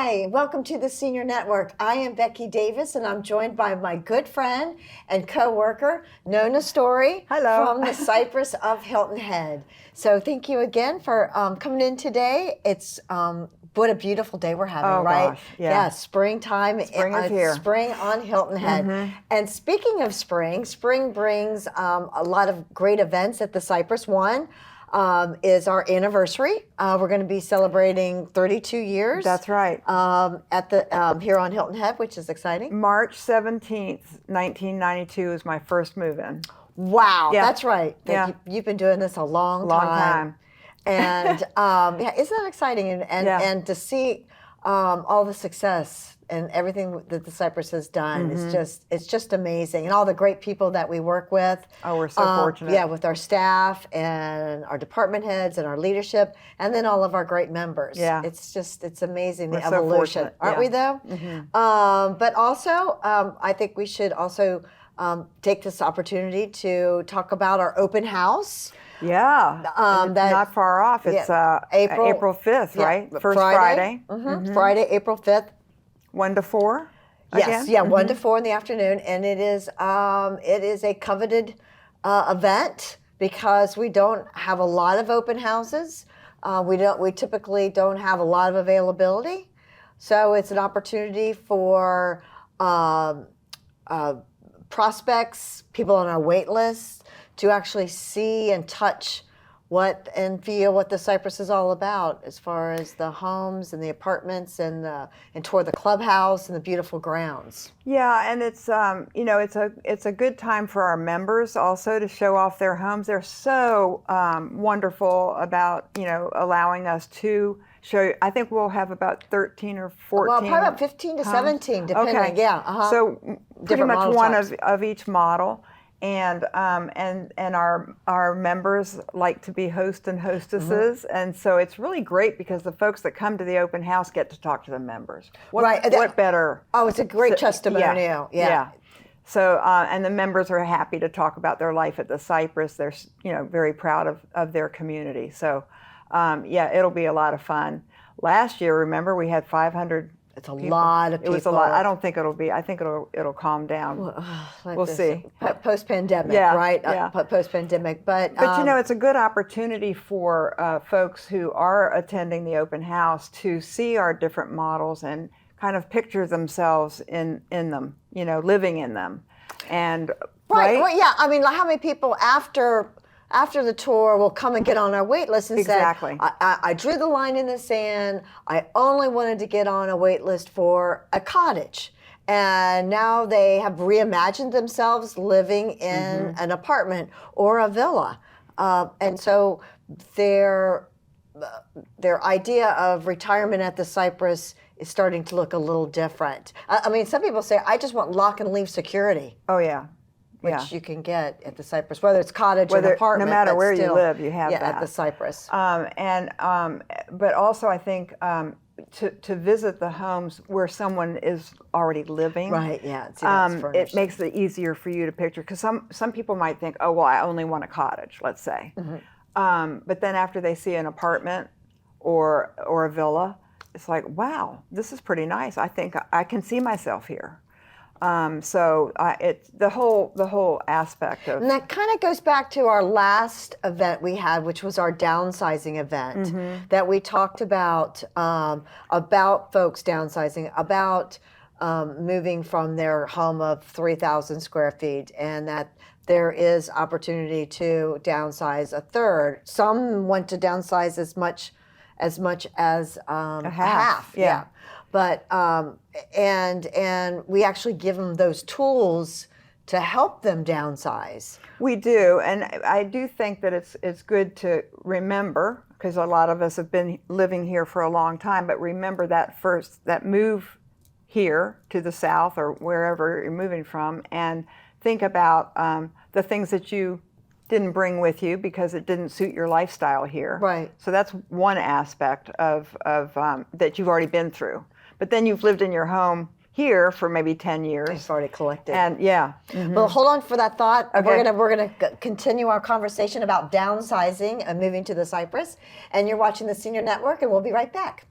Hi, welcome to the Senior Network. I am Becky Davis, and I'm joined by my good friend and co-worker, Nona Story. Hello. From the Cypress of Hilton Head. So thank you again for coming in today. It's what a beautiful day we're having, right? Gosh, yeah. Springtime. Spring is here. Spring on Hilton Head. And speaking of spring, spring brings a lot of great events at the Cypress. One is our anniversary. We're going to be celebrating 32 years. That's right. At the here on Hilton Head, which is exciting. March 17th, 1992 is my first move-in. Wow, Yeah. that's right. Yeah. You've been doing this a long time. And yeah, isn't that exciting? And to see all the success and everything that the Cypress has done it's just amazing. And all the great people that we work with. Oh, we're so fortunate. Yeah, with our staff and our department heads and our leadership, and then all of our great members. Yeah. It's amazing, the We're so evolution. fortunate. Aren't we though? But also, I think we should also take this opportunity to talk about our open house. Yeah, and it's not far off. It's April 5th, right? First Friday. Friday, April 5th. 1 to 4? Yes, yeah, 1 to 4 in the afternoon. And it is a coveted event because we don't have a lot of open houses. We typically don't have a lot of availability. So it's an opportunity for prospects, people on our wait list, to actually see and touch and feel what the Cypress is all about, as far as the homes and the apartments and tour the clubhouse and the beautiful grounds. Yeah, and it's it's a good time for our members also to show off their homes. They're so wonderful about allowing us to show you. I think we'll have about 13 or 14. Well, probably about 15 to 17, depending. Okay. Yeah. So pretty Different much model one types. of each model. And our members like to be hosts and hostesses, and so it's really great because the folks that come to the open house get to talk to the members. What better? Oh, it's a great testimonial. Yeah. So and the members are happy to talk about their life at the Cypress. They're very proud of their community. So it'll be a lot of fun. Last year, remember, we had 500. It's a lot of people. It was a lot. I don't think it'll be. I think it'll calm down. We'll see. Post-pandemic, right? Yeah. Post-pandemic, but it's a good opportunity for folks who are attending the open house to see our different models and kind of picture themselves in them, living in them, and right. Well, yeah. I mean, how many people after the tour will come and get on our wait list and say, I drew the line in the sand. I only wanted to get on a wait list for a cottage. And now they have reimagined themselves living in an apartment or a villa. And so their idea of retirement at the Cypress is starting to look a little different. I mean, some people say, I just want lock and leave security. Oh, yeah. Which you can get at the Cypress, whether it's cottage or apartment. No matter where you live, you have that. At the Cypress. But also, I think to visit the homes where someone is already living. Right. Yeah. It makes it easier for you to picture, because some people might think, oh well, I only want a cottage, let's say. But then after they see an apartment or a villa, it's like, wow, this is pretty nice. I think I can see myself here. So it's the whole aspect of. And that kind of goes back to our last event we had, which was our downsizing event, that we talked about folks downsizing, about moving from their home of 3,000 square feet, and that there is opportunity to downsize a third. Some want to downsize as much as a half. Yeah. But and we actually give them those tools to help them downsize. We do, and I do think that it's good to remember, because a lot of us have been living here for a long time. But remember that move here to the south or wherever you're moving from, and think about the things that you didn't bring with you because it didn't suit your lifestyle here. Right. So that's one aspect of that you've already been through. But then you've lived in your home here for maybe 10 years. It's already collected. And Well, hold on for that thought. Okay. We're gonna continue our conversation about downsizing and moving to the Cypress. And you're watching the Senior Network, and we'll be right back.